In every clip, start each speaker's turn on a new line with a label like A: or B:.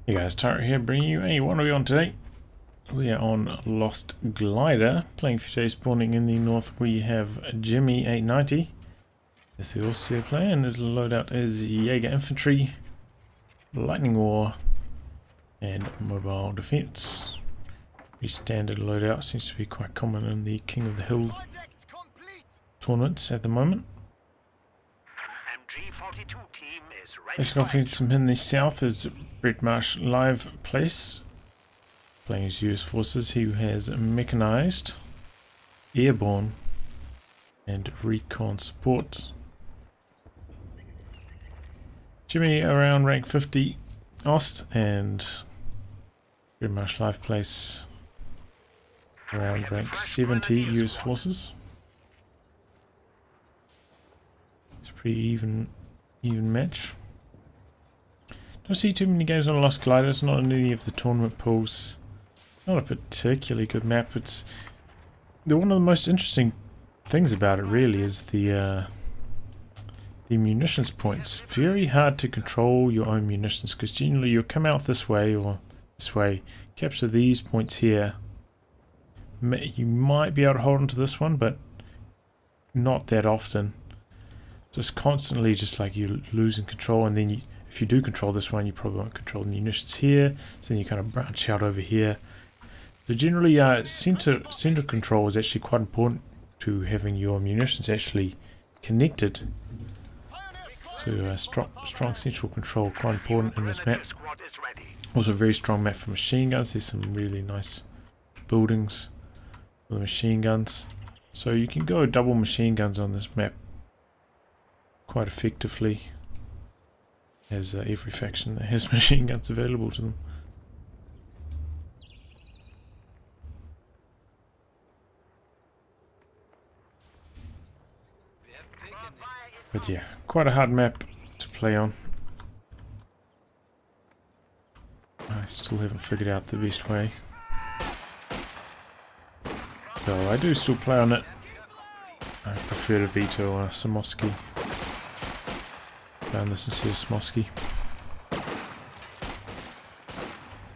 A: Hey guys, Tara here, bringing you a what are we on today? We are on Lost Glider, playing for today's spawning in the north. We have jimmy890 as the Aussie player, and his loadout is Jaeger Infantry, Lightning War, and Mobile Defense. The standard loadout seems to be quite common in the King of the Hill tournaments at the moment. Next confidence in the south is BreadMarshLivePlace, playing his US forces. He has mechanized, airborne, and recon support. Jimmy around rank 50 Ost, and BreadMarshLivePlace around rank 70 US forces. It's a pretty even match. Don't see too many games on Lost Glider. It's not in any of the tournament pools. Not a particularly good map. It's one of the most interesting things about it really is the munitions points. Very hard to control your own munitions because generally you'll come out this way or this way, capture these points here. You might be able to hold on to this one, but not that often. Just constantly, just like you're losing control, and then if you do control this one, you probably won't control the munitions here. So then you kind of branch out over here. So generally, center control is actually quite important to having your munitions actually connected. So strong central control, quite important in this map. Also a very strong map for machine guns. There's some really nice buildings for the machine guns. So you can go double machine guns on this map quite effectively, as every faction that has machine guns available to them. But yeah, quite a hard map to play on. I still haven't figured out the best way. So I do still play on it. I prefer to veto Samoski. Found this instead of Smosky.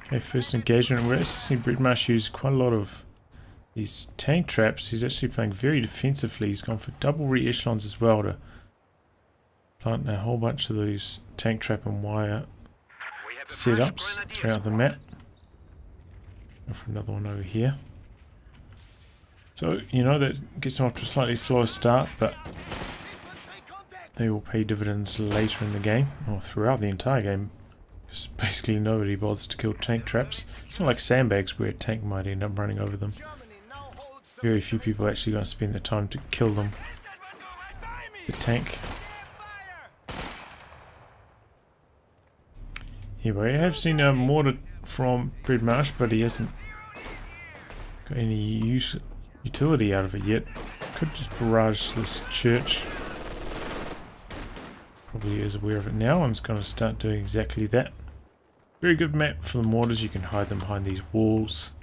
A: Okay, first engagement. We're actually seeing BreadMarsh use quite a lot of these tank traps. He's actually playing very defensively. He's gone for double re-echelons as well to plant a whole bunch of these tank trap and wire setups throughout the map. Go for another one over here. So, you know, that gets off to a slightly slower start, but they will pay dividends later in the game, or throughout the entire game, because basically nobody bothers to kill tank traps. It's not like sandbags where a tank might end up running over them. Very few people are actually going to spend the time to kill them. The tank. Anyway, I have seen a mortar from BreadMarsh, but he hasn't got any utility out of it yet. Could just barrage this church. Probably is aware of it now. I'm just going to start doing exactly that. Very good map for the mortars. You can hide them behind these walls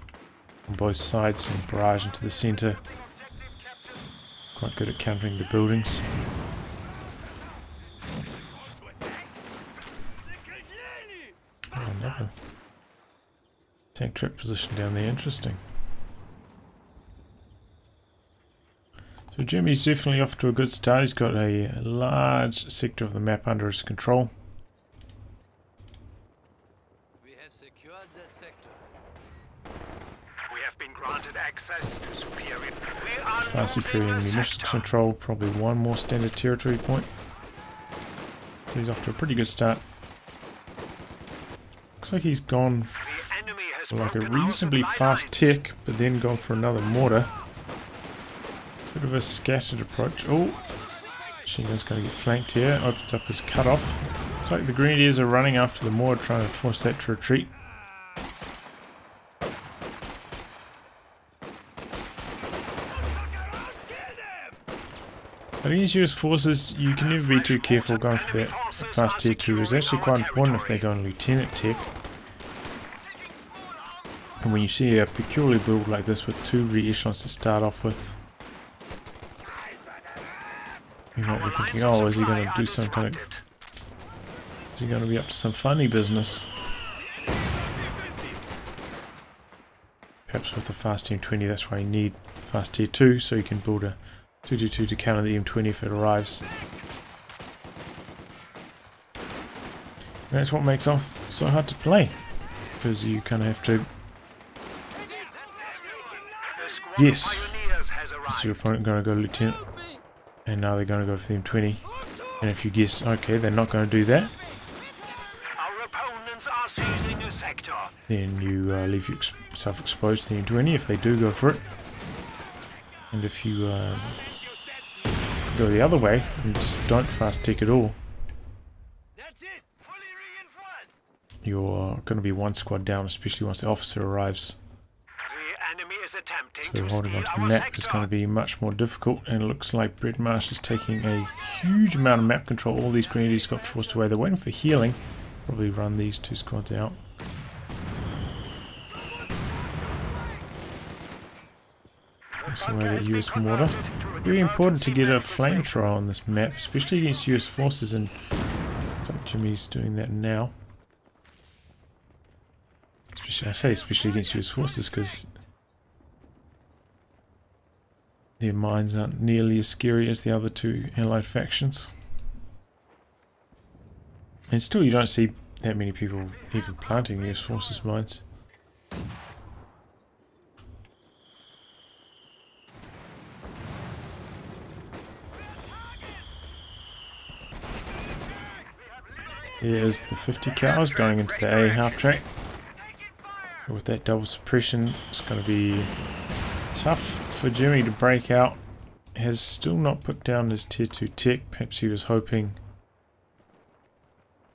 A: on both sides and barrage into the center. Quite good at countering the buildings. Oh, another tank trap position down there. Interesting. So Jimmy's definitely off to a good start. He's got a large sector of the map under his control.
B: We have secured the sector.
C: We have been granted access to superior.
A: Far superior munitions control. Probably one more standard territory point. So he's off to a pretty good start. Looks like he's gone for like a reasonably fast tick, but then gone for another mortar. Bit of a scattered approach. Oh, machine gun's going to get flanked here. Opens up his cutoff. Looks like the Grenadiers are running after the mortar, trying to force that to retreat. But against US forces, you can never be too careful going for that fast tier 2. It's actually quite important if they're going lieutenant tech. And when you see a peculiar build like this with 2 re-echelons to start off with, you might be thinking, oh, is he going to do some kind of... is he going to be up to some funny business? perhaps with the fast TM20. That's why you need fast tier 2, so you can build a 222 to counter the M20 if it arrives. And that's what makes off so hard to play, because you kind of have to guess. Is your opponent going to go lieutenant? And now they're going to go for the M20. And if you guess, okay, they're not going to do that,
C: Our opponents are seizing a sector.
A: then you leave yourself exposed to the M20 if they do go for it. And if you go the other way and just don't fast tick at all, you're going to be one squad down, especially once the officer arrives.
C: The enemy is attempting
A: So
C: to
A: holding
C: steal
A: onto the
C: our
A: map
C: sector.
A: is going to be much more difficult, and it looks like BreadMarsh is taking a huge amount of map control. All these grenadiers got forced away. They're waiting for healing. Probably run these two squads out. Takes away that US mortar. Very important to get a flamethrower on this map, especially against US forces, and so Jimmy's doing that now. I say especially against US forces because their mines aren't nearly as scary as the other two allied factions. And still you don't see that many people even planting US forces mines. There's the 50 cows going into the A half track. With that double suppression, it's going to be tough for Jimmy to break out. Has still not put down his tier 2 tech. Perhaps he was hoping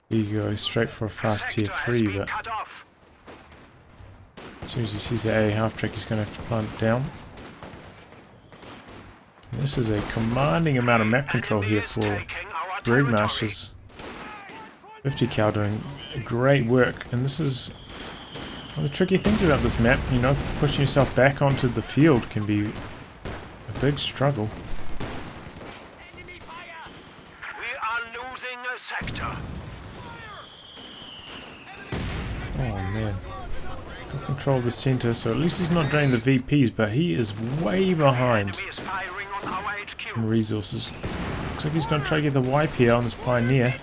A: he goes straight for a fast tier 3, but as soon as he sees the A half track, he's going to have to plant it down. And this is a commanding amount of map control here for BreadMarsh's 50 cal doing great work, and this is one of the tricky things about this map. You know, pushing yourself back onto the field can be a big struggle.
C: We are losing a sector.
A: Oh man. Got control of the center, so at least he's not draining the VPs, but he is way behind
C: Enemy is firing on our HQ.
A: in resources. Looks like he's going to try to get the wipe here on this Pioneer.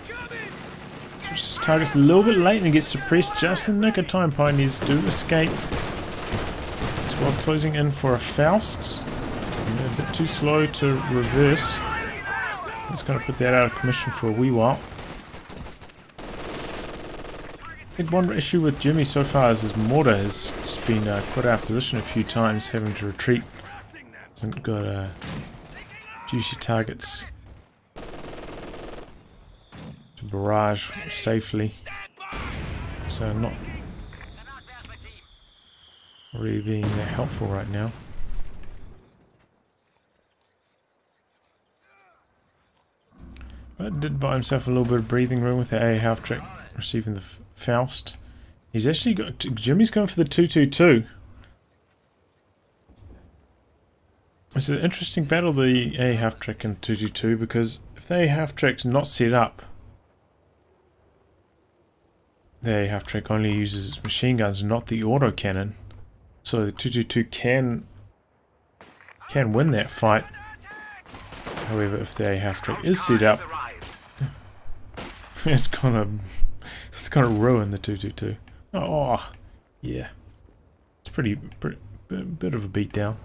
A: Switches targets a little bit late and gets suppressed just in the nick of time. Pioneers do escape. Squad closing in for a Faust. And a bit too slow to reverse. It's going to put that out of commission for a wee while. I think one issue with Jimmy so far is his mortar has just been put out of position a few times, having to retreat. Hasn't got juicy targets to barrage safely, so not really being that helpful right now. But did buy himself a little bit of breathing room with the A half track receiving the Faust. He's actually got Jimmy's going for the 222. It's an interesting battle, the A half track and 222, because if the A half track's not set up, the A half track only uses its machine guns, not the autocannon. So the 222 can win that fight. However, if the A half track is set up, it's gonna ruin the 222. Oh, yeah, it's pretty bit of a beatdown.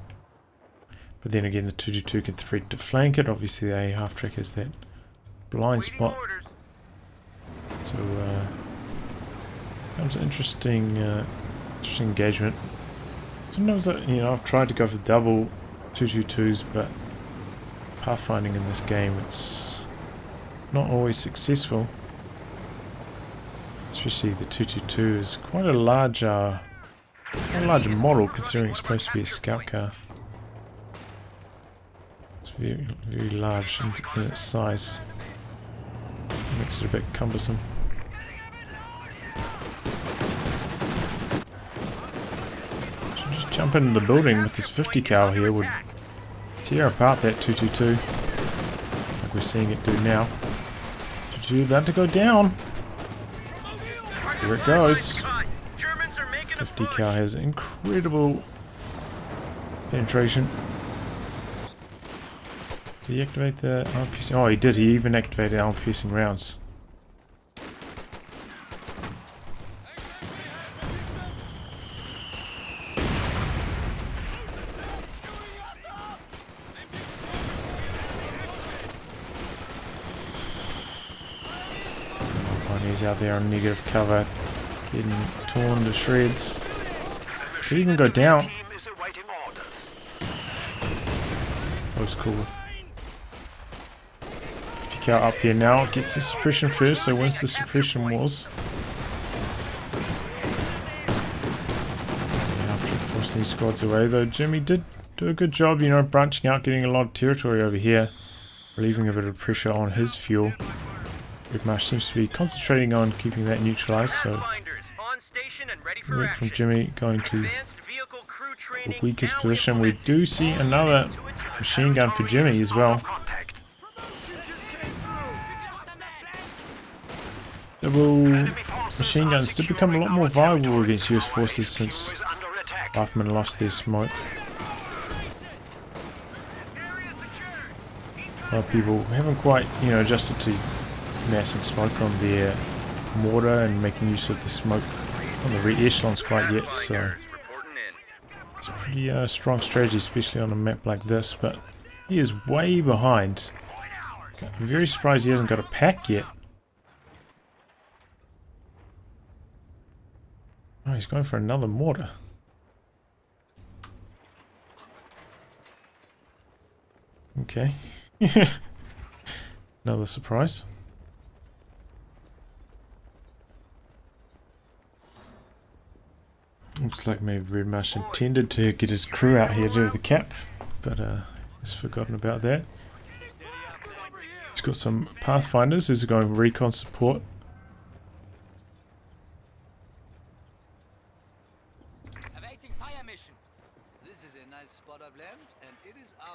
A: But then again, the 222 can threaten to flank it. Obviously, the A half track has that blind spot. So comes an interesting engagement. Sometimes, you know, I've tried to go for double 222s, but pathfinding in this game, it's not always successful. Especially the 222 is quite a large model, considering it's supposed to be a scout car. It's very, very large in its size. It makes it a bit cumbersome. Should just jump into the building with this 50 cal here would tear apart that 222, like we're seeing it do now. 222 about to go down. Here it goes. 50 cal has incredible Penetration. Did he activate the arm piercing? Oh, he did. He even activated arm piercing rounds. He's out there on negative cover, getting torn to shreds. Could even go down. That was cool. Pick out up here now. Gets the suppression first, so wins the suppression wars. Forcing these squads away, though Jimmy did do a good job, you know, branching out, getting a lot of territory over here, relieving a bit of pressure on his fuel. BreadMarsh seems to be concentrating on keeping that neutralized, so work from Jimmy going to the weakest position. We do see another machine gun for Jimmy as well. Double machine guns did become a lot more viable against US forces since Riflemen lost their smoke. A lot of people haven't quite, you know, adjusted to massing smoke on their mortar and making use of the smoke on the rear echelons quite yet, so it's a pretty strong strategy, especially on a map like this, but he is way behind. I'm very surprised he hasn't got a pack yet. Oh, he's going for another mortar. Okay. Another surprise. Looks like maybe BreadMarsh intended to get his crew out here to do the cap, but he's forgotten about that. He's got some Pathfinders. He's going recon support.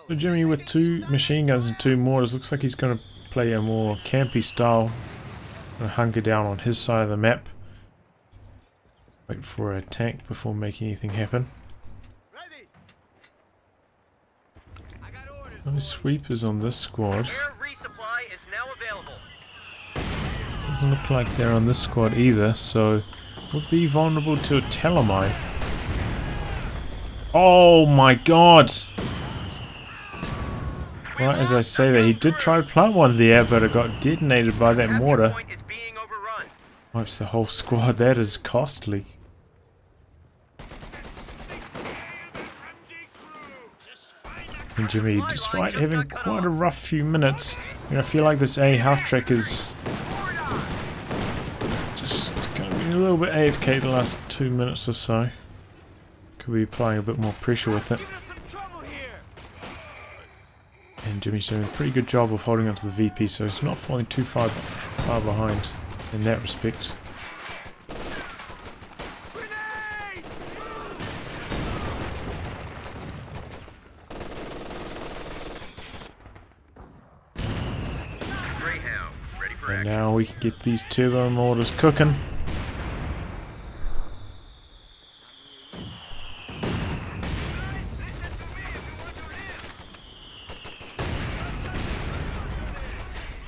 A: So Jimmy with 2 machine guns and 2 mortars. Looks like he's going to play a more campy style. Going to hunker down on his side of the map. Wait for a tank before making anything happen. No sweepers on this squad. Doesn't look like they're on this squad either, so would be vulnerable to a telemine. Oh my god! Right as I say that, he did try to plant one there, but it got detonated by that mortar. Wipes the whole squad. That is costly. And Jimmy, despite having quite a rough few minutes, you know, I feel like this A half track is just going to be a little bit AFK the last 2 minutes or so. Could be applying a bit more pressure with it. And Jimmy's doing a pretty good job of holding onto the VP, so it's not falling too far behind in that respect. And now we can get these turbo mortars cooking.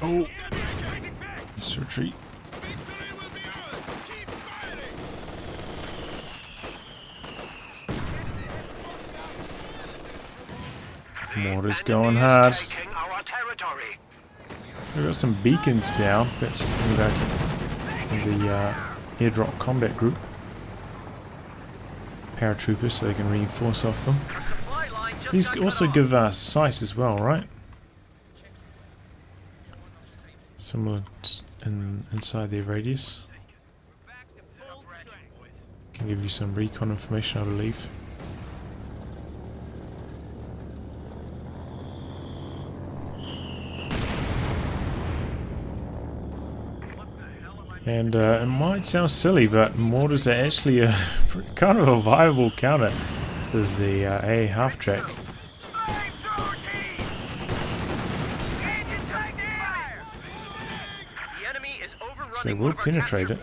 A: Oh, let's retreat. Mortars going hard. We've got some beacons down. Perhaps just thinking about the airdrop combat group. Paratroopers, so they can reinforce off them. These also give us sight as well, right? Similar inside their radius. Can give you some recon information, I believe. And it might sound silly, but mortars are actually a kind of a viable counter to the A half track. So they will penetrate it.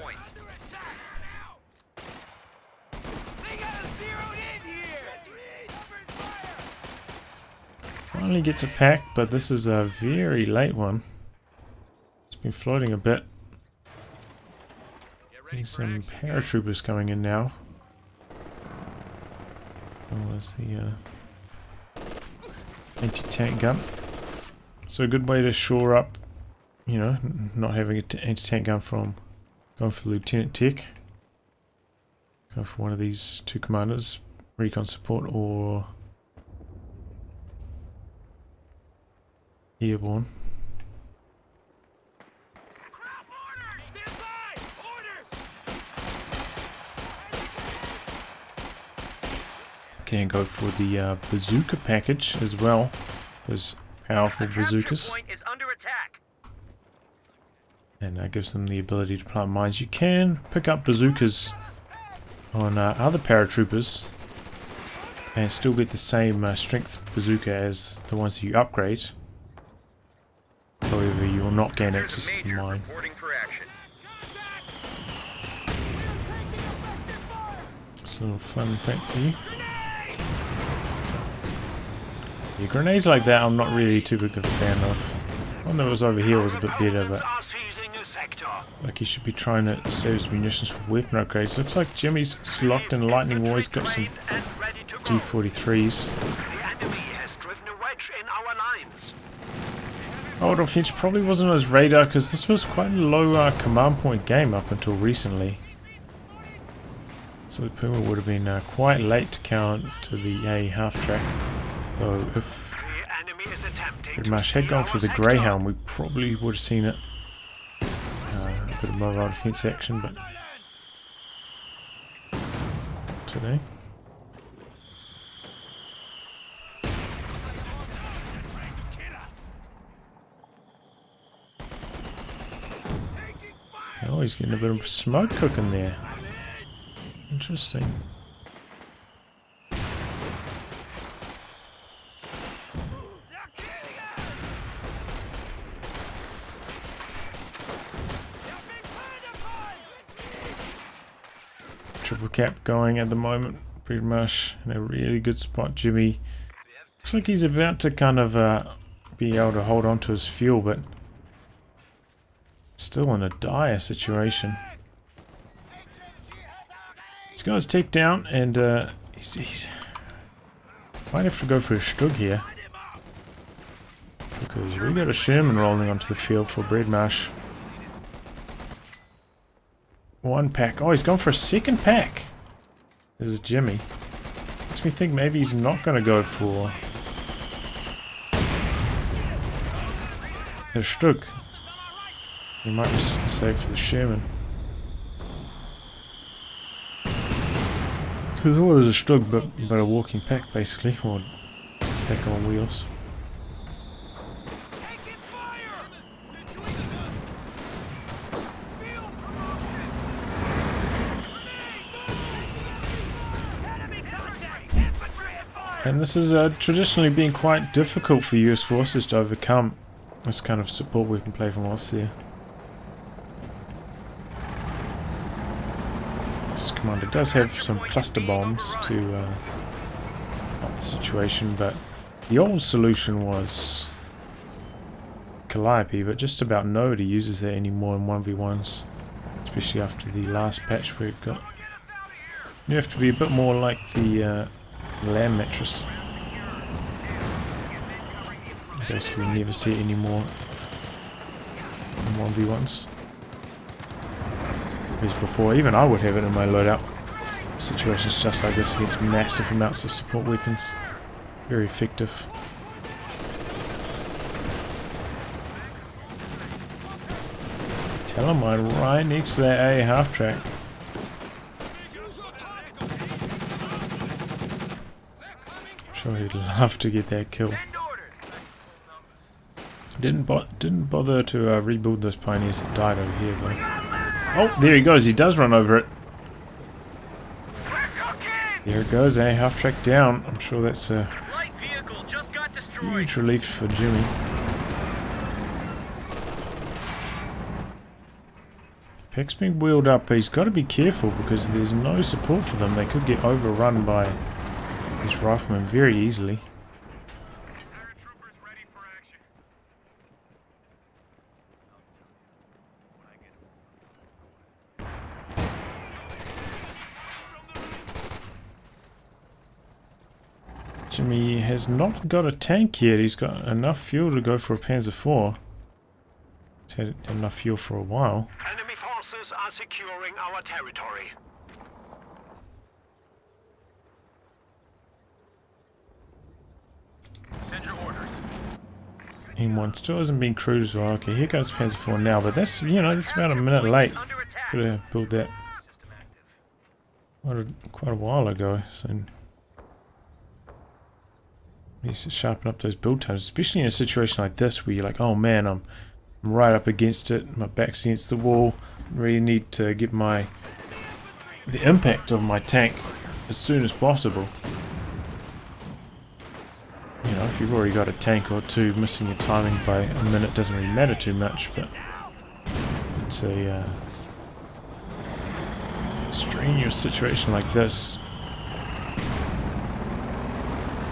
A: finally gets a pack, but this is a very late one. It's been floating a bit. Getting some paratroopers coming in now. Oh, there's the anti-tank gun. So a good way to shore up, you know, not having an anti-tank gun from going for the Lieutenant Tech. Go for one of these two commanders, recon support or airborne. Okay, and go for the bazooka package as well. Those powerful bazookas. And that gives them the ability to plant mines. You can pick up bazookas on other paratroopers and still get the same strength bazooka as the ones you upgrade. However, you will not gain access to the mine. It's a little fun fact for you. Yeah, grenades like that I'm not really too big of a fan of. One that was over here was a bit better, but like he should be trying to save his munitions for weapon upgrades. Looks like Jimmy's locked in lightning war. He's got some G43s. Old offense probably wasn't on his radar because this was quite a low command point game up until recently. So the Puma would have been quite late to count to the A half track. So if BreadMarsh had gone for the Greyhound, we probably would have seen it. A bit of mobile defense action, but today. Oh, he's getting a bit of smoke cooking there. Interesting. Triple cap going at the moment. BreadMarsh in a really good spot. Jimmy looks like he's about to kind of be able to hold on to his fuel, but still in a dire situation. He's got his tech down, and he's might have to go for a Stug here because we got a Sherman rolling onto the field for BreadMarsh. One pack. Oh, he's gone for a second pack. This is Jimmy. Makes me think maybe he's not going to go for a Stug. He might be safe for the Sherman. Because it was a Stug, but a walking pack basically, or pack on wheels. And this has traditionally been quite difficult for US forces to overcome this kind of support weapon play from us there. This commander does have some cluster bombs to help the situation, but the old solution was Calliope, but just about nobody uses that anymore in 1v1s, especially after the last patch where it got... You have to be a bit more like the Lamb mattress. Basically never see it anymore in 1v1s. As before, even I would have it in my loadout. Situations just like this against massive amounts of support weapons. Very effective. Stalemate right next to that A half track. I'm sure he'd love to get that kill. Didn't bother to rebuild those pioneers that died over here though. Oh, there he goes. He does run over it. There it goes. A half track down. I'm sure that's a huge relief for Jimmy. Pack's being wheeled up, but he's got to be careful because there's no support for them. They could get overrun by this rifleman very easily. Jimmy has not got a tank yet. He's got enough fuel to go for a Panzer IV. He's had enough fuel for a while.
C: Enemy forces are securing our territory. Send your orders.
A: M1 still hasn't been crewed as well. Okay, here goes Panzer IV now, but that's, you know, that's about a minute late. Could have built that quite a while ago. So needs to sharpen up those build times, especially in a situation like this where you're like, oh man, I'm right up against it, my back's against the wall. Really need to get the impact of my tank as soon as possible. You know, if you've already got a tank or two, missing your timing by a minute doesn't really matter too much, but it's a strenuous situation like this.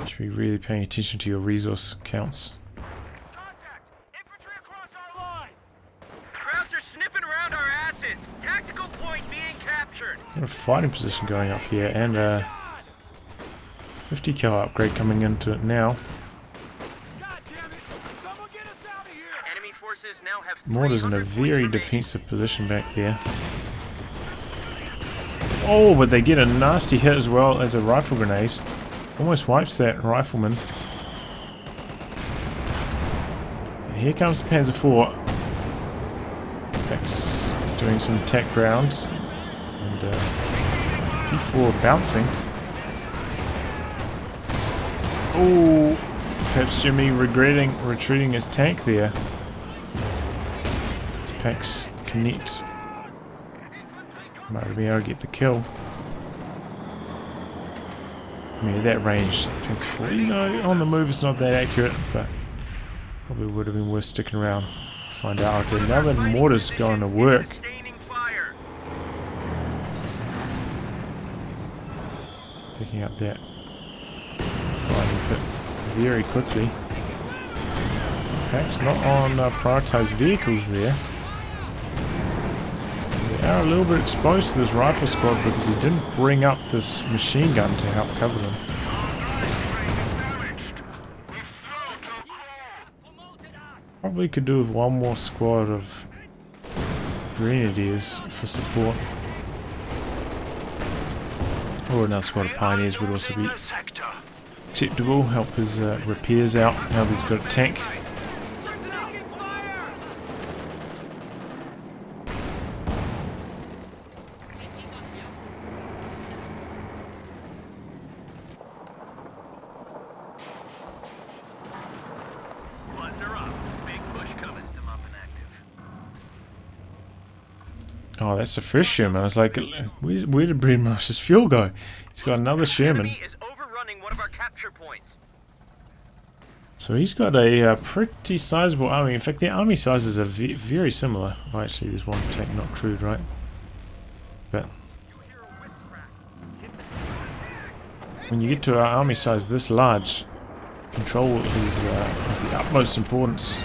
A: You should be really paying attention to your resource counts.
C: Contact! Infantry across our line! Crowds are sniffing around our asses! Tactical point being captured!
A: Got a fighting position going up here, and a 50 cal upgrade coming into it now.
C: Enemy forces now have
A: Mortar's in a very defensive position back there. Oh, but they get a nasty hit as well as a rifle grenade. Almost wipes that rifleman. And here comes the Panzer IV. Pax doing some attack rounds. And P4 bouncing. Oh, perhaps Jimmy regretting retreating his tank there. As Pax connects. Might be able to get the kill. I mean, at that range, Panzer IV, you know, on the move it's not that accurate, but probably would have been worth sticking around to find out. Okay, now that mortar's going to work. Picking up that fighting pit very quickly. Pax not on prioritized vehicles there. They are a little bit exposed to this rifle squad because he didn't bring up this machine gun to help cover them. Probably could do with one more squad of grenadiers for support. Or another squad of pioneers would also be acceptable. Help his repairs out now that he's got a tank. Oh, that's the first Sherman. I was like, where did BreadMarsh's fuel go? He's got another Sherman. So he's got a pretty sizable army. In fact, the army sizes are very similar. Oh, actually, there's one tank not crewed, right? But when you get to an army size this large, control is of the utmost importance.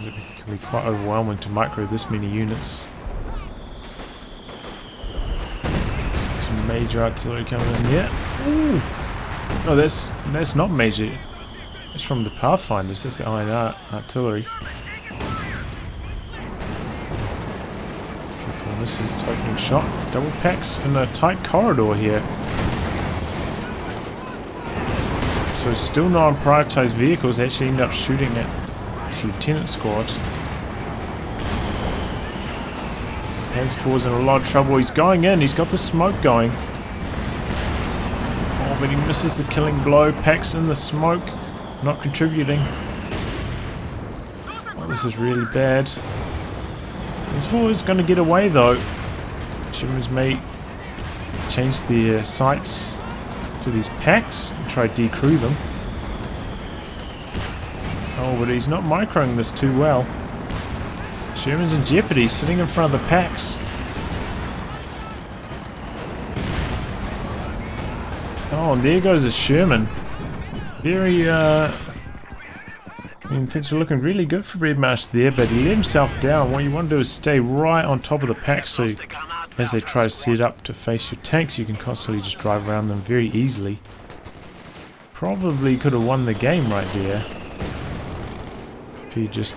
A: It can be quite overwhelming to micro this many units. Some major artillery coming in here. Ooh. No, that's not major. It's from the Pathfinders. That's the iron artillery. This is taking shot. Double packs in a tight corridor here. So still not on prioritized vehicles. Actually end up shooting at Lieutenant squad. Panzer IV's in a lot of trouble. He's going in. He's got the smoke going. Oh, but he misses the killing blow. Packs in the smoke. Not contributing. Oh, this is really bad. Panzer IV is going to get away though. Shermans may change their sights to these packs and try to decrew them. Oh, but he's not microing this too well. Sherman's in jeopardy, sitting in front of the packs. Oh, and there goes a Sherman. Very, I mean, things are looking really good for BreadMarsh there, but he let himself down. What you want to do is stay right on top of the pack, so as they try to set up to face your tanks, you can constantly just drive around them very easily. Probably could have won the game right there if he just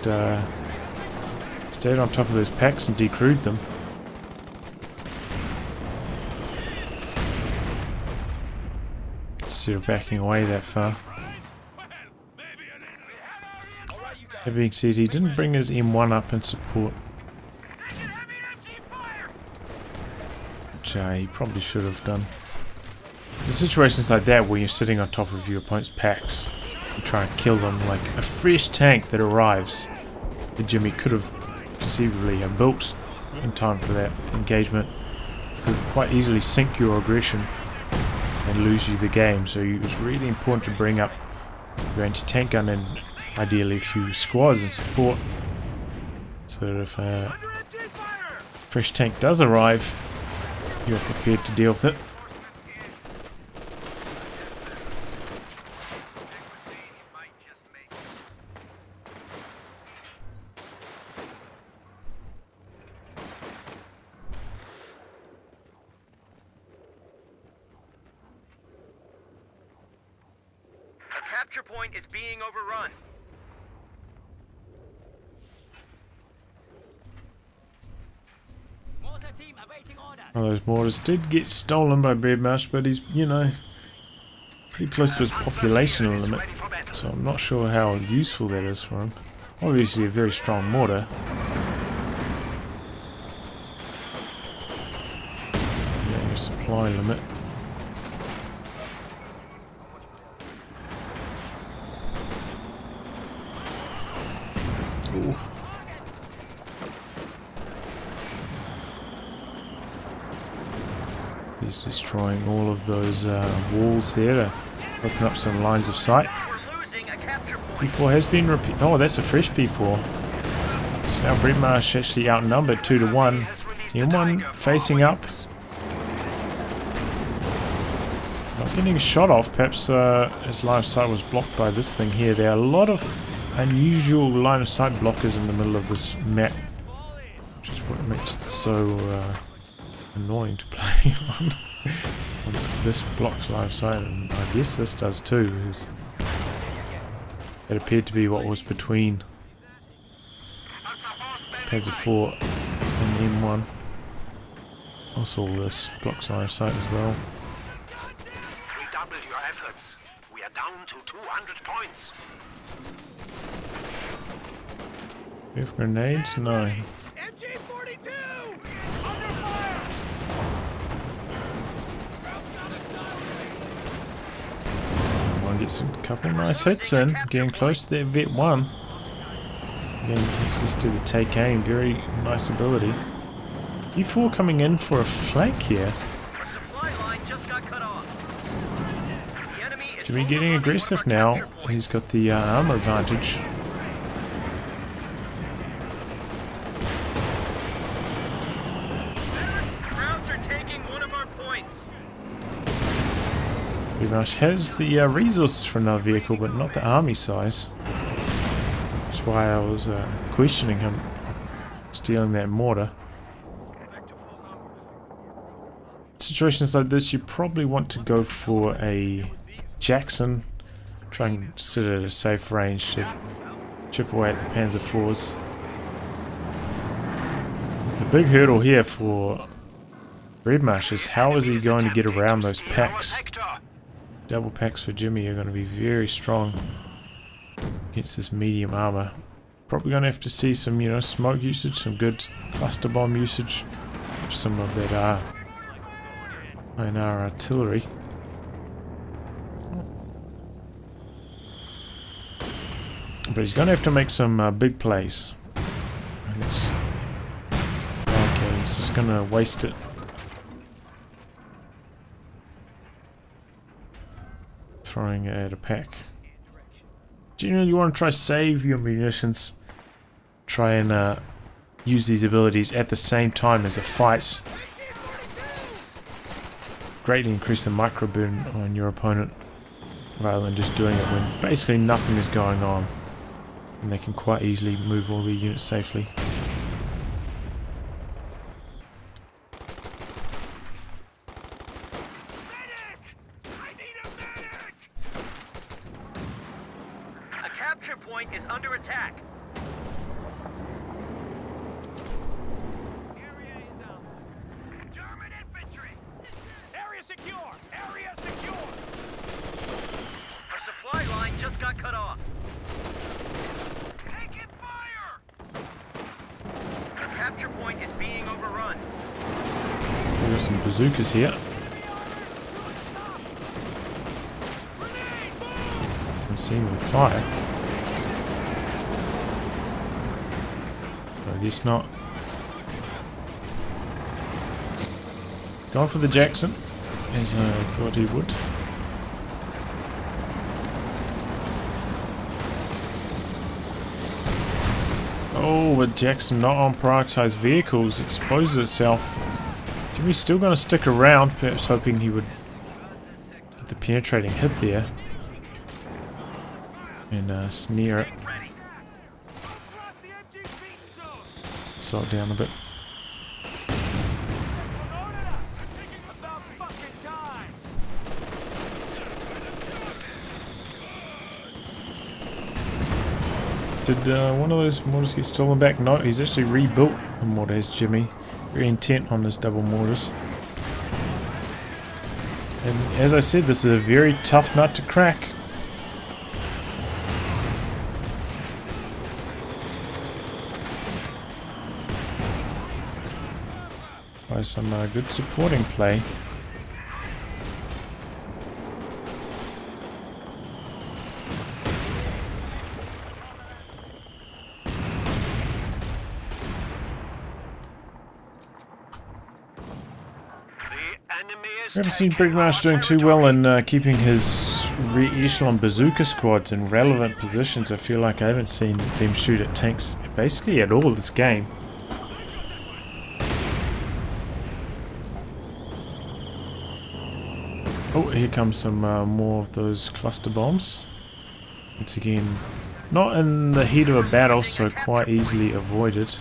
A: stayed on top of those packs and decrewed them. Instead of backing away that far. That being said, he didn't bring his M1 up in support. Which he probably should have done. The situations like that where you're sitting on top of your opponent's packs, you try and kill them, like a fresh tank that arrives that Jimmy could have conceivably have built in time for that engagement, could quite easily sink your aggression and lose you the game. So it was really important to bring up your anti-tank gun and ideally a few squads in support, so that if a fresh tank does arrive, you're prepared to deal with it.
C: A capture point is being overrun.
A: Well, those mortars did get stolen by BreadMarsh, but he's, you know, pretty close to his population limit, so I'm not sure how useful that is for him. Obviously a very strong mortar. Yeah, your supply limit. Ooh. He's destroying all of those walls there to open up some lines of sight. P4 has been repeated. Oh, that's a fresh P4. So now BreadMarsh actually outnumbered 2-1. M1 facing up. Not getting shot off. Perhaps his line of sight was blocked by this thing here. There are a lot of unusual line of sight blockers in the middle of this map, which is what makes it so annoying to play on. This blocks line of sight, and I guess this does too. It appeared to be what was between Panzer 4 and M1. Also, this blocks line of sight as well.
D: We doubled your efforts. We are down to 200 points.
A: We have grenades? No. Gets a couple nice hits in, getting close to their Vet 1. Getting access to the take aim, very nice ability. E4 coming in for a flank here. Jimmy getting aggressive now. He's got the armor advantage. BreadMarsh has the resources for another vehicle, but not the army size. That's why I was questioning him stealing that mortar. Situations like this, you probably want to go for a Jackson. Try and sit at a safe range to chip away at the Panzer IVs. The big hurdle here for BreadMarsh is how is he going to get around those packs? Double packs for Jimmy are going to be very strong against this medium armor. Probably going to have to see some, you know, smoke usage, some good cluster bomb usage, some of that iron artillery. But he's going to have to make some big plays. Okay, he's just going to waste it. Throwing it at a pack. Generally, you want to try save your munitions. Try and use these abilities at the same time as a fight. Greatly increase the micro burn on your opponent, rather than just doing it when basically nothing is going on, and they can quite easily move all their units safely.
C: capture point is under attack. Area is up. German infantry! Area secure! Area secure! Our supply line just got cut off. Taking fire! The capture point is being overrun.
A: We've got some bazookas here. I'm seeing them fire. I guess not. Going for the Jackson, as I thought he would. Oh, but Jackson not on prioritized vehicles exposes itself. Jimmy's still going to stick around, perhaps hoping he would get the penetrating hit there. And snare it. Slow it down a bit. Did one of those mortars get stolen back? No, he's actually rebuilt the mortar, has Jimmy. Very intent on his double mortars. And as I said, this is a very tough nut to crack. By some good supporting play. I haven't seen BreadMarsh doing too well in keeping his re-echelon bazooka squads in relevant positions. I feel like I haven't seen them shoot at tanks basically at all this game. Oh, here comes some more of those cluster bombs. Once again, not in the heat of a battle, so quite easily avoided.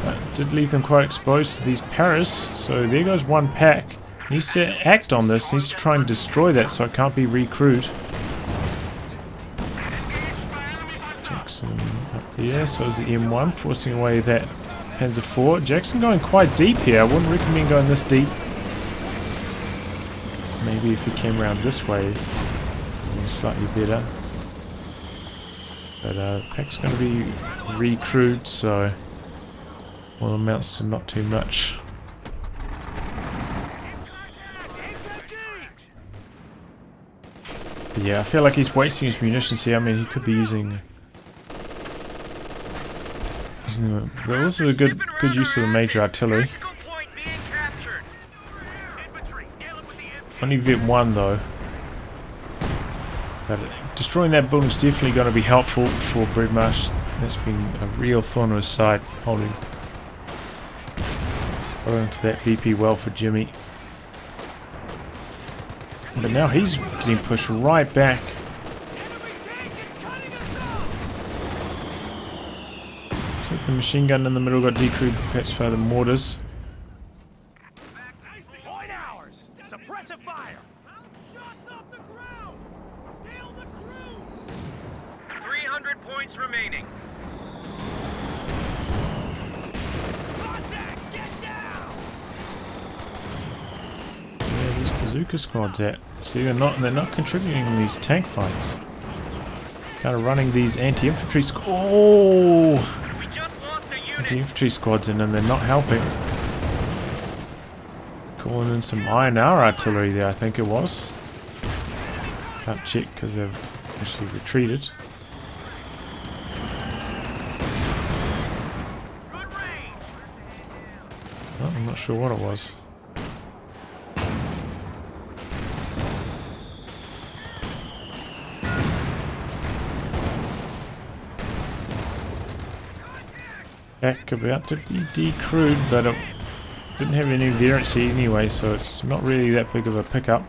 A: But did leave them quite exposed to these paras, so there goes one pack. Needs to act on this, needs to try and destroy that so it can't be recrewed. Jackson up there, so is the M1, forcing away that Panzer IV. Jackson going quite deep here, I wouldn't recommend going this deep. Maybe if he came around this way, it would be slightly better. But pack's going to be recrewed, so all amounts to not too much. But yeah, I feel like he's wasting his munitions here. I mean, he could be using them. Well, this is a good use of the major artillery. Only Vet 1 though. But destroying that building is definitely going to be helpful for BreadMarsh. That's been a real thorn on his side, holding to that VP well for Jimmy. But now he's getting pushed right back. Looks like the machine gun in the middle got decrewed perhaps by the mortars.
C: 300 points remaining.
A: Where are these bazooka squads at? See, they're not contributing in these tank fights. Kind of running these anti-infantry anti-infantry squads in, and they're not helping. Calling in some iron hour artillery there, I think it was. Can't check because they've actually retreated. Oh, I'm not sure what it was. Back about to be decrewed, but it didn't have any variancy anyway, so it's not really that big of a pickup.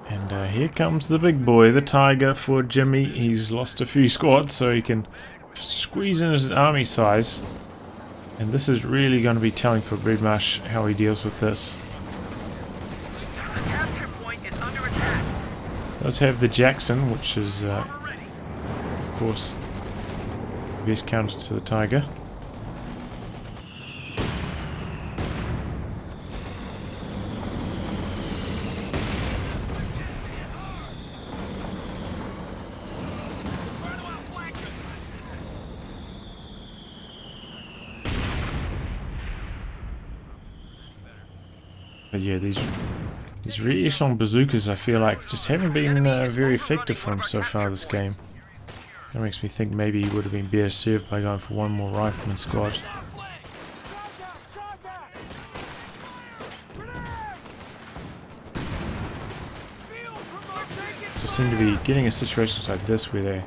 A: And here comes the big boy, the Tiger for Jimmy. He's lost a few squads, so he can squeeze in his army size. And this is really going to be telling for BreadMarsh how he deals with this.
C: The capture
A: Does have the Jackson, which is, of course, the best counter to the Tiger. But yeah, these rear echelon bazookas, I feel like, just haven't been very effective for him so far this game. That makes me think maybe he would have been better served by going for one more rifleman squad. Just seem to be getting in situations like this where they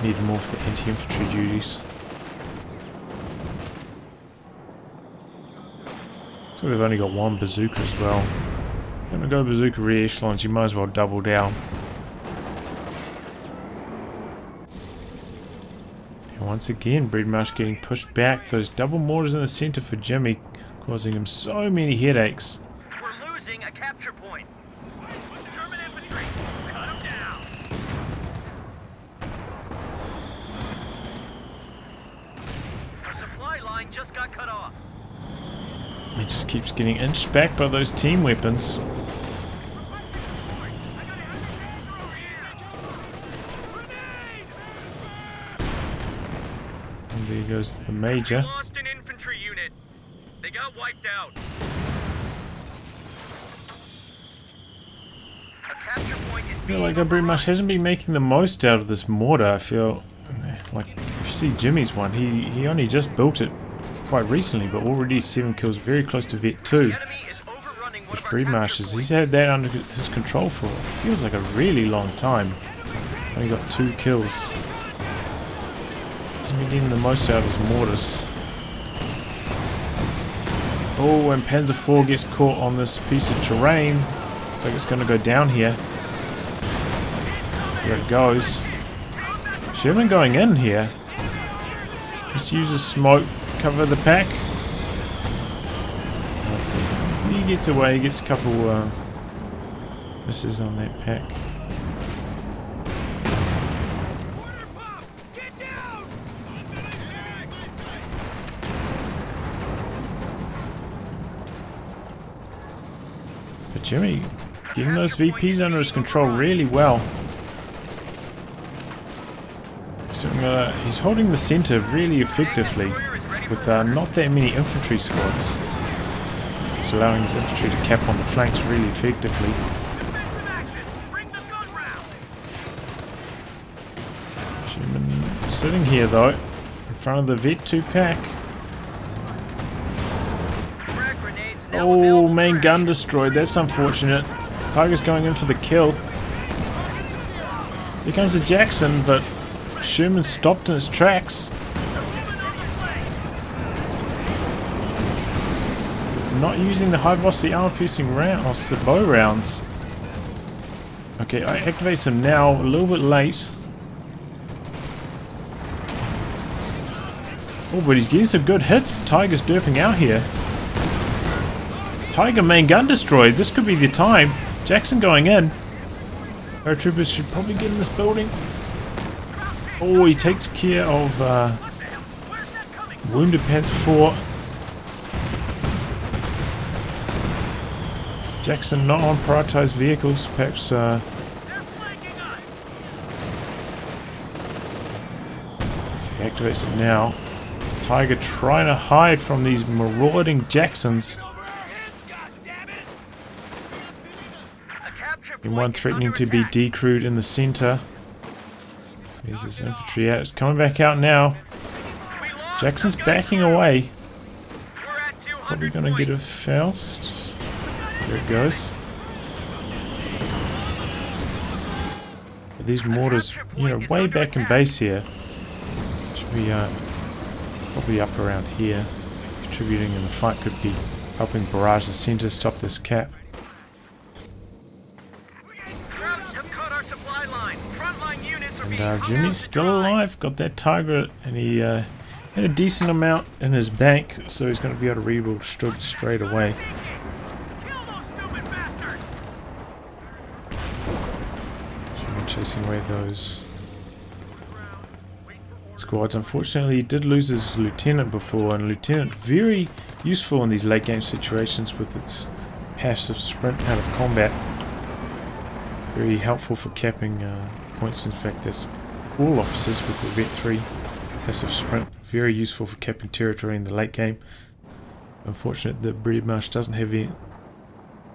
A: need more for the anti-infantry duties. So we've only got one bazooka as well. Gonna go bazooka rear echelons, you might as well double down. And once again, BreadMarsh getting pushed back. Those double mortars in the center for Jimmy, causing him so many headaches.
C: We're losing a capture point. German infantry, cut them down. Our supply line just got cut off.
A: He just keeps getting inched back by those team weapons. And there goes the major.
C: We lost an infantry unit. They got wiped out. A capture point is
A: I feel like BreadMarsh hasn't been making the most out of this mortar. I feel like if you see Jimmy's one, he only just built it quite recently, but already 7 kills, very close to Vet 2. Which BreadMarsh, he's had that under his control for feels like a really long time. Only got 2 kills. Hasn't been getting the most out of his mortars. Oh, and Panzer IV gets caught on this piece of terrain. Looks like it's going to go down here. There it goes. Sherman going in here. Just uses smoke. Cover the pack. He gets away, he gets a couple misses on that pack. But Jimmy getting those VPs under his control really well. He's holding the center really effectively. With not that many infantry squads. It's allowing his infantry to cap on the flanks really effectively. Sherman sitting here though, in front of the Vet 2 pack. Oh, main gun destroyed, that's unfortunate. Tiger's going in for the kill. Here comes the Jackson, but Sherman stopped in its tracks. Not using the high velocity armor piercing rounds, the bow rounds. Okay, I activate them now, a little bit late. Oh, but he's getting some good hits. Tiger's derping out here. Tiger main gun destroyed. This could be the time. Jackson going in. Paratroopers should probably get in this building. Oh, he takes care of wounded Panzer IV. Jackson not on prioritized vehicles, perhaps he activates it now. Tiger trying to hide from these marauding Jacksons. And one threatening to be decrewed in the center. There's his infantry out. It's coming back out now. Jackson's backing away. Probably gonna get a Faust. There it goes. But these mortars, you know, way back in base here. Should be probably up around here. Contributing in the fight, could be helping barrage the center, stop this cap. And Jimmy's still alive, got that target, and he had a decent amount in his bank, so he's going to be able to rebuild straight away. chasing away those squads. Unfortunately, he did lose his lieutenant before, and lieutenant very useful in these late game situations with its passive sprint out of combat. Very helpful for capping points. In fact, that's all officers with the Vet 3 passive sprint. Very useful for capping territory in the late game. Unfortunate that BreadMarsh doesn't have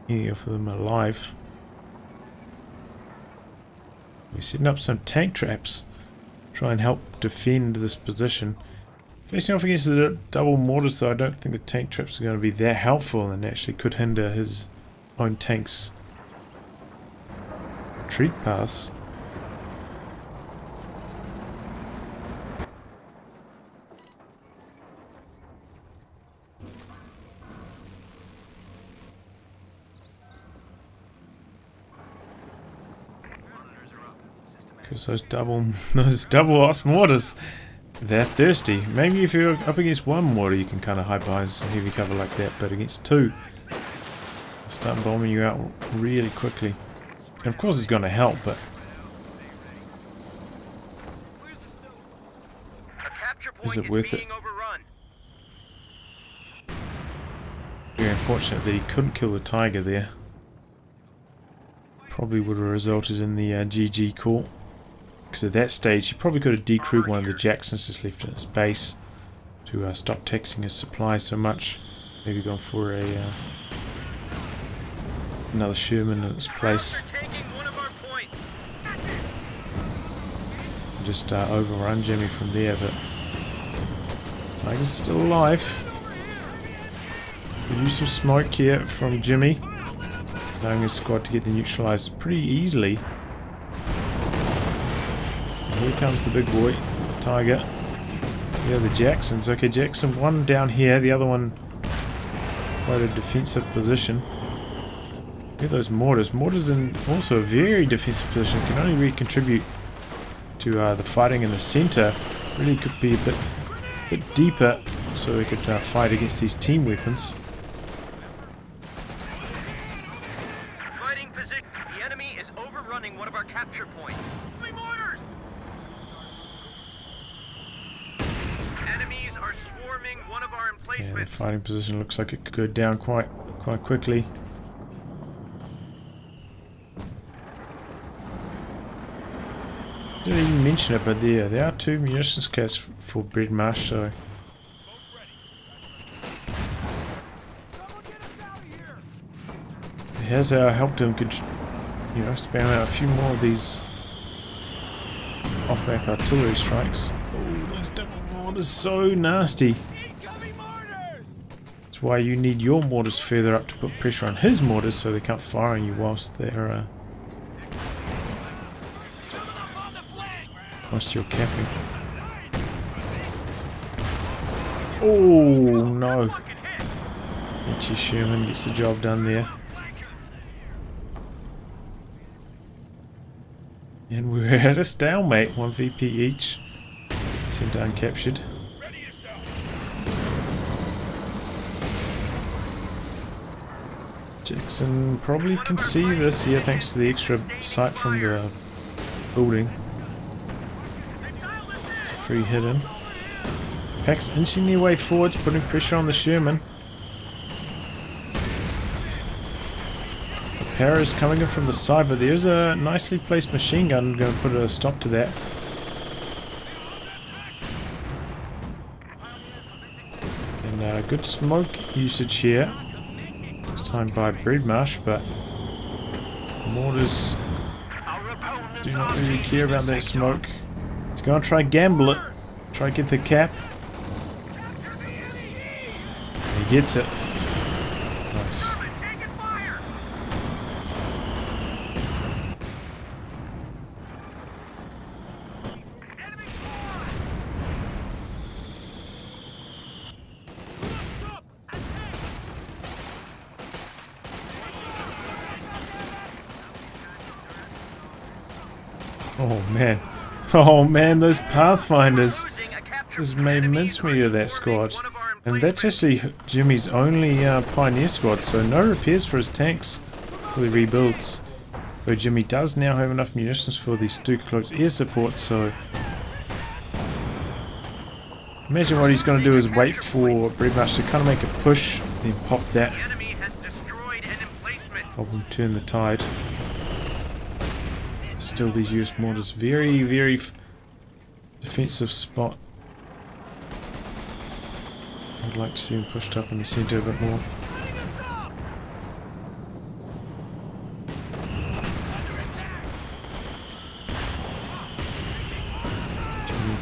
A: any of them alive. We're setting up some tank traps. Try and help defend this position. Facing off against the double mortars, though, I don't think the tank traps are going to be that helpful, and actually could hinder his own tank's retreat paths. Because those double ops mortars, they're thirsty. Maybe if you're up against one mortar you can kind of hide behind some heavy cover like that, but against two, they'll start bombing you out really quickly. And of course it's going to help, but is it worth it? Very unfortunate that he couldn't kill the tiger there. Probably would have resulted in the GG call. Because at that stage he probably could have decrewed one of the Jacksons just left in his base to stop taxing his supplies so much. Maybe gone for a another Sherman in its place. Just overrun Jimmy from there, but Tiger's still alive. We use some smoke here from Jimmy, allowing his squad to get the neutralized pretty easily. Here comes the big boy, the Tiger. Yeah, the Jacksons. Okay, Jackson one down here, the other one quite a defensive position. Look at those mortars. Mortars in also a very defensive position. Can only really contribute to the fighting in the center. Really could be a bit deeper, so we could fight against these team weapons.
C: Fighting position. The enemy is overrunning one of our capture points. Mortars! Enemies are swarming one of our emplacements.
A: Yeah, the fighting position looks like it could go down quite quickly. Didn't even mention it, but there are 2 munitions cats for BreadMarsh, so it has helped him, spam out a few more of these off-map artillery strikes. Oh, those double mortars, so nasty. That's why you need your mortars further up to put pressure on his mortars so they can't fire on you whilst they're whilst you're capping. Oh no! Richie Sherman gets the job done there. And we're at a stalemate, 1 VP each. Sent uncaptured. Jackson probably can see this here thanks to the extra sight from the building. It's a free hit in. Packs inching their way forwards, putting pressure on the Sherman. Power is coming in from the side, but there's a nicely placed machine gun. I'm going to put a stop to that. And good smoke usage here. This time by BreadMarsh, but mortars do not really care about that smoke. He's going to try and gamble it. Try and get the cap. And he gets it. Nice. Oh man, those Pathfinders just made mincemeat of that squad. And that's actually Jimmy's only Pioneer squad, so no repairs for his tanks until he rebuilds. Though Jimmy does now have enough munitions for the super close air support, so imagine what he's going to do is wait for BreadMarsh to kind of make a push, then pop that.
C: The enemy has destroyed an emplacement.
A: Help him turn the tide. Still, these US mortars, very, very defensive spot. I'd like to see them pushed up in the centre a bit more.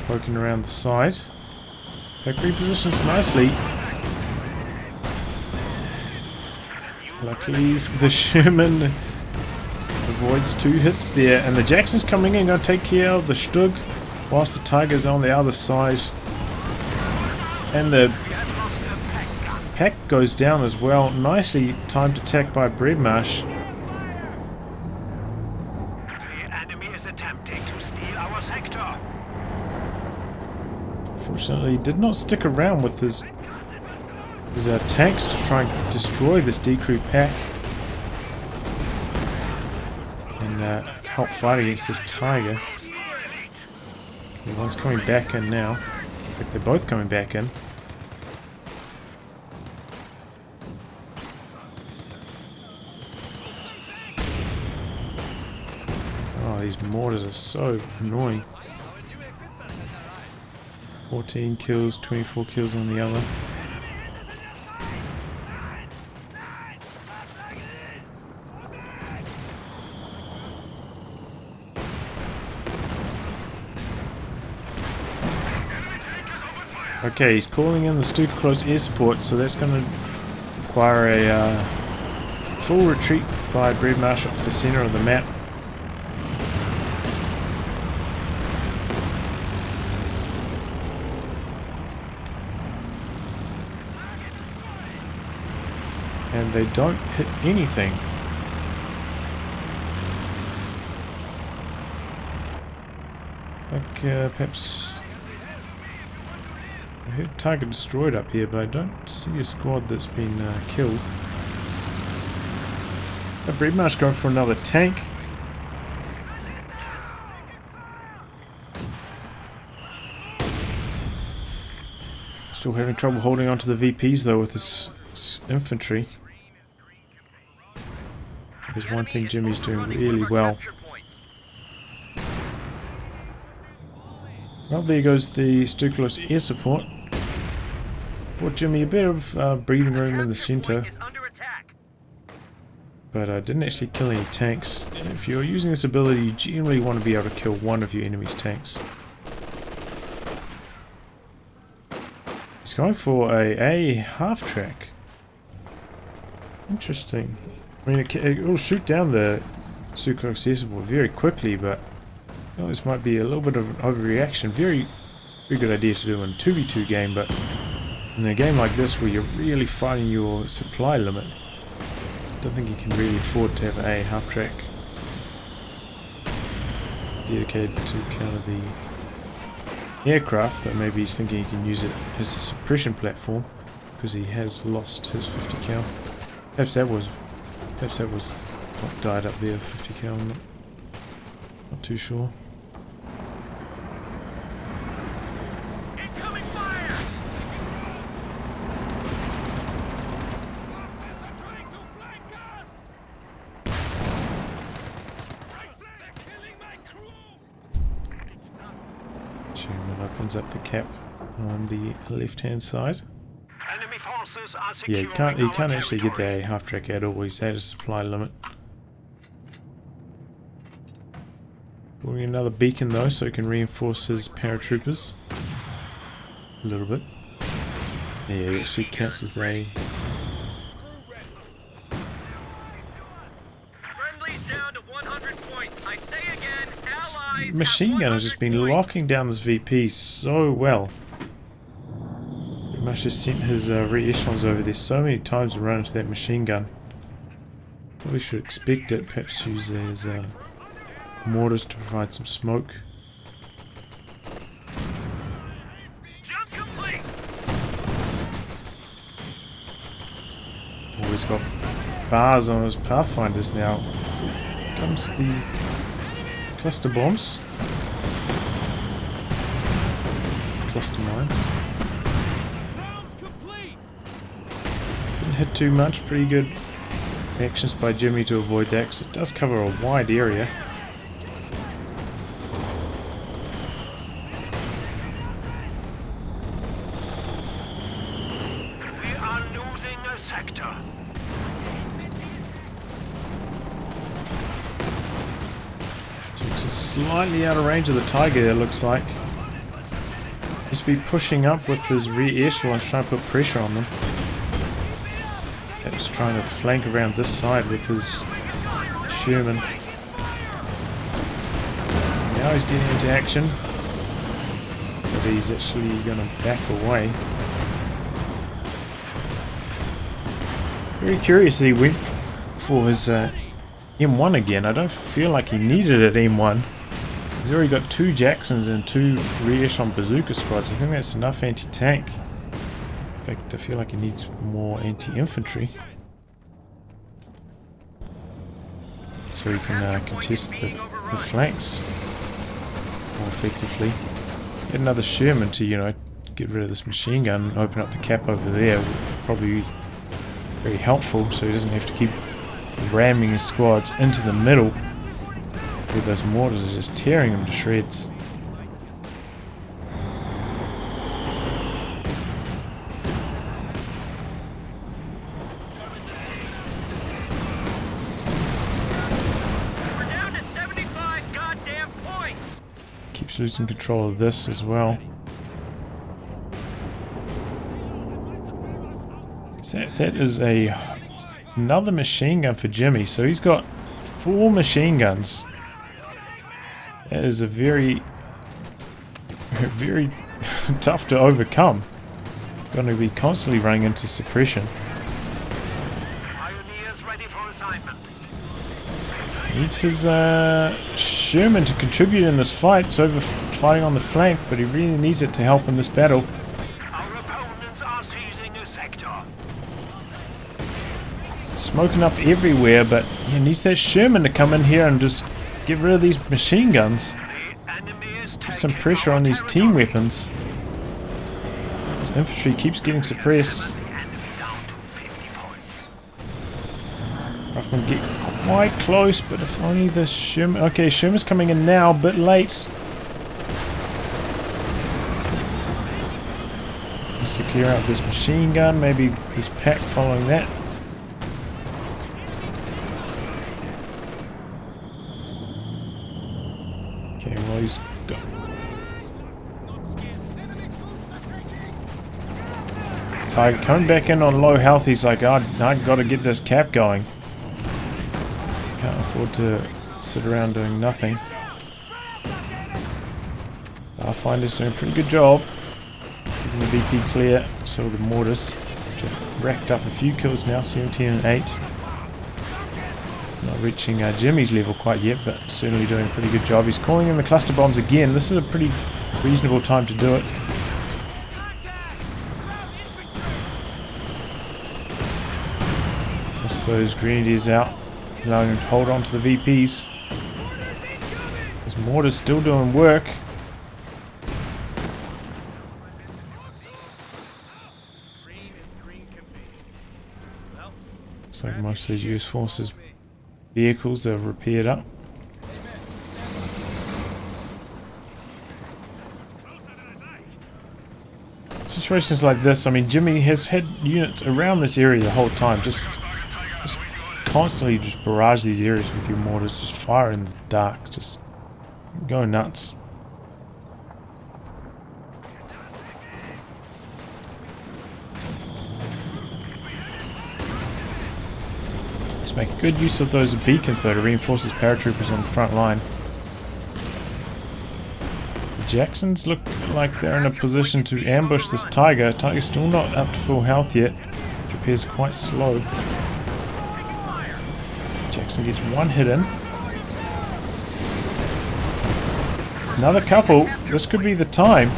A: Poking around the side. Pack repositions nicely. Luckily the Sherman avoids 2 hits there, and the Jackson's coming in, going to take care of the Stug whilst the Tiger's on the other side. And the pack goes down as well. Nicely timed attack by BreadMarsh.
D: The enemy is attempting to steal our sector.
A: Fortunately, did not stick around with his tanks to try and destroy this decrew pack and help fight against this Tiger. One's coming back in now. In fact, they're both coming back in. Oh, these mortars are so annoying. 14 kills, 24 kills on the other. Okay, he's calling in the super close air support, so that's going to require a full retreat by BreadMarsh off the center of the map. And they don't hit anything. Like, perhaps I heard target destroyed up here, but I don't see a squad that's been killed. BreadMarsh going for another tank. Still having trouble holding on to the VPs though with this infantry. There's one thing Jimmy's doing really well. Well, there goes the Stukalos air support. Brought Jimmy a bit of breathing room in the centre. But I didn't actually kill any tanks. If you're using this ability, you generally want to be able to kill one of your enemy's tanks. He's going for a half-track. Interesting. I mean, it will shoot down the super accessible very quickly, but this might be a little bit of an overreaction. Very good idea to do in a 2v2 game, but in a game like this where you're really fighting your supply limit, I don't think you can really afford to have a half-track dedicated to counter the aircraft, but maybe he's thinking he can use it as a suppression platform because he has lost his 50 cal. Perhaps that was what died up there, 50 cal, I'm not too sure.
C: Incoming fire!
A: Sherman opens up the cap on the left-hand side.
D: Enemy forces are
A: Yeah,
D: securing
A: you can't
D: our
A: actually get
D: territory.
A: the half-track at all. He's at a supply limit. Pulling another beacon though, so he can reinforce his paratroopers a little bit. Yeah, he actually counts as they.
C: Friendly's down to 100 points. I say again, allies
A: Machine gun has just been locking down this VP so well. Must have sent his re-echelons over there so many times and run into that machine gun. Probably should expect it. Perhaps use his mortars to provide some smoke.
C: Jump complete.
A: Oh, he's got bars on his pathfinders now. comes the cluster bombs. Cluster mines. Didn't hit too much, pretty good actions by Jimmy to avoid that, because it does cover a wide area.
D: We are losing a sector.
A: Jack's slightly out of range of the Tiger, it looks like. Just be pushing up with his rear echelons, trying to put pressure on them. He's trying to flank around this side with his Sherman. Now he's getting into action, but he's actually going to back away. Very curious that he went for his M1 again. I don't feel like he needed it at M1. He's already got 2 Jacksons and 2 rear echelon bazooka squads. I think that's enough anti-tank. In fact, I feel like he needs more anti-infantry, so he can contest the flanks more effectively. Get another Sherman to, you know, get rid of this machine gun and open up the cap over there. Would probably be very helpful, so he doesn't have to keep ramming his squads into the middle where those mortars are just tearing them to shreds. Keeps losing control of this as well. So that is another machine gun for Jimmy. So he's got 4 machine guns. That is a very tough to overcome. Going to be constantly running into suppression.
D: Pioneers ready for assignment.
A: Needs his Sherman to contribute in this fight. It's over fighting on the flank, but he really needs it to help in this battle.
D: Our opponents are seizing a sector.
A: Smoking up everywhere, but he needs that Sherman to come in here and just get rid of these machine guns.
D: The enemy is
A: Put some pressure on these team weapons. His infantry keeps getting suppressed. Ruffman get quite close, but if only the Sherman... Okay, Sherman's coming in now, a bit late. Just to clear out this machine gun, maybe this pack following that. Okay, well he's got... Tiger coming back in on low health, he's like, I've got to get this cap going. Can't afford to sit around doing nothing. Starfinder's doing a pretty good job keeping the VP clear. So the mortars, which have racked up a few kills now, 17 and 8. Not reaching Jimmy's level quite yet, but certainly doing a pretty good job. He's calling in the cluster bombs again. This is a pretty reasonable time to do it. Just those grenadiers out, allowing him to hold on to the VPs. His mortar's still doing work. Looks like most of the US forces vehicles are repaired up. Situations like this, I mean, Jimmy has had units around this area the whole time, just constantly just barrage these areas with your mortars, just fire in the dark, just go nuts. Just make good use of those beacons though to reinforce his paratroopers on the front line. The Jacksons look like they're in a position to ambush this Tiger. Tiger's still not up to full health yet, which appears quite slow. Jackson gets one hit in. Another couple. This could be the time.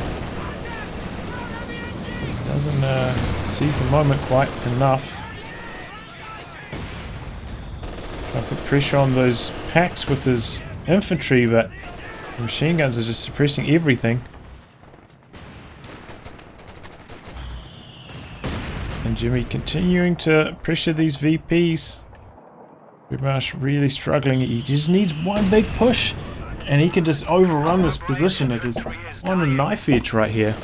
A: Doesn't seize the moment quite enough. Try to put pressure on those packs with his infantry, but the machine guns are just suppressing everything. And Jimmy continuing to pressure these VPs. BreadMarsh really struggling. He just needs one big push and he can just overrun this position. It is on a knife edge right here.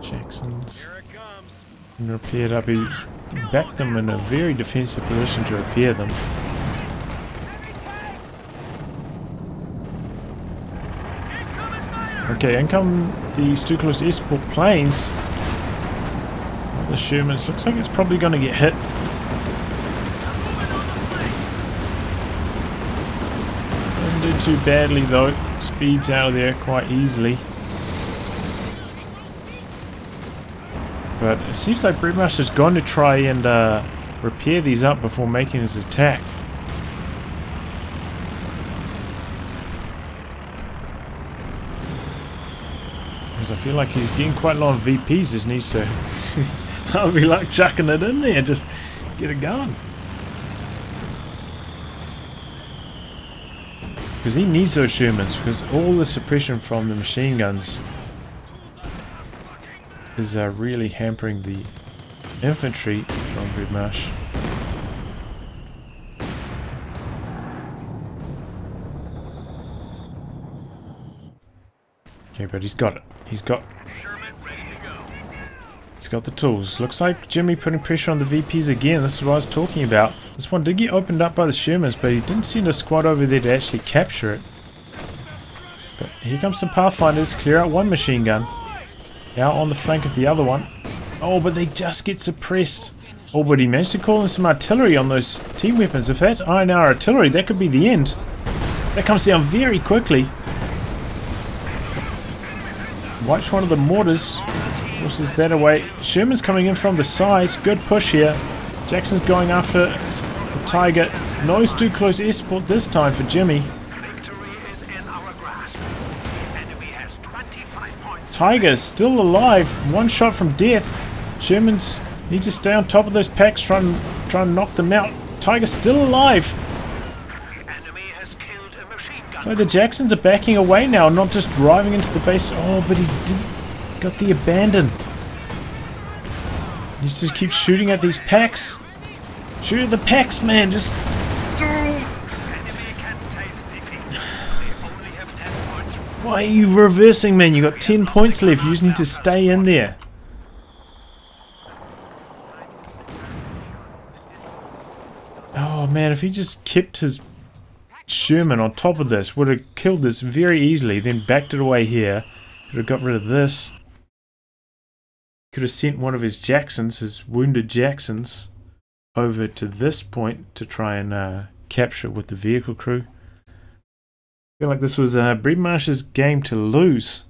A: Jackson's and repaired up. He backed them in a very defensive position to repair them. Okay, in come the Stalemate escort planes. The Shermans looks like it's probably going to get hit. Doesn't do too badly though. Speeds out of there quite easily. But it seems like BreadMarsh is going to try and repair these up before making his attack. Because I feel like he's getting quite low on VPs, just needs to... I'll be like chucking it in there, just get it going. Because he needs those Shermans, because all the suppression from the machine guns is really hampering the infantry from BreadMarsh. Okay, but he's got it. He's got the tools. Looks like Jimmy putting pressure on the VPs again. This is what I was talking about. This one did get opened up by the Shermans, but he didn't send a squad over there to actually capture it. But here comes some Pathfinders. Clear out one machine gun. Now on the flank of the other one. Oh, but they just get suppressed. Oh, but he managed to call in some artillery on those team weapons. If that's iron artillery, that could be the end. That comes down very quickly. Wipes one of the mortars. Forces that away. Sherman's coming in from the side. Good push here. Jackson's going after the Tiger. Nose too close escort this time for Jimmy. Tiger still alive. One shot from death. Shermans need to stay on top of those packs. Try and knock them out. Tiger's still alive. So the Jacksons are backing away now, not just driving into the base. Oh, but he got the abandon. He needs to keep shooting at these packs. Shoot at the packs, man. Just why are you reversing, man? You got 10 points left. You just need to stay in there. Oh man, if he just kept his Sherman on top of this, would have killed this very easily, then backed it away here. Could have got rid of this. Could have sent one of his Jacksons, his wounded Jacksons, over to this point to try and capture with the vehicle crew. I feel like this was BreadMarsh's game to lose,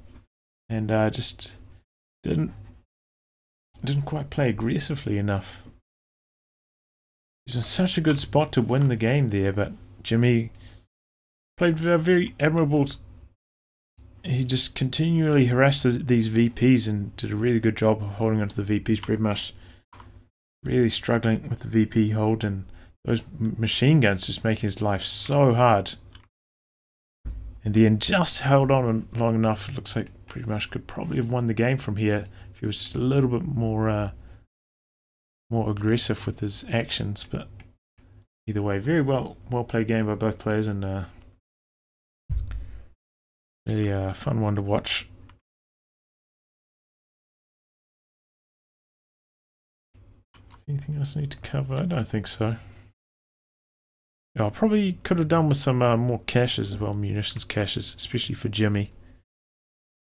A: and just didn't quite play aggressively enough. He's in such a good spot to win the game there, but Jimmy played very admirable. He just continually harassed these VPs and did a really good job of holding onto the VPs. BreadMarsh really struggling with the VP hold, and those machine guns just making his life so hard. In the end, just held on long enough. It looks like BreadMarsh could probably have won the game from here if he was just a little bit more aggressive with his actions. But either way, very well played game by both players, and really a fun one to watch. Anything else I need to cover? I don't think so. I probably could have done with some more caches as well, munitions caches, especially for Jimmy.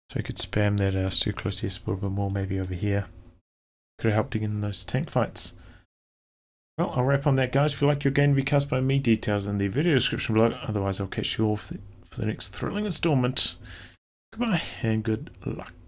A: So I could spam that too close to a bit more, maybe over here. Could have helped in those tank fights. Well, I'll wrap on that, guys. If you like your game to be cast by me, details in the video description below. Otherwise, I'll catch you all for the next thrilling installment. Goodbye and good luck.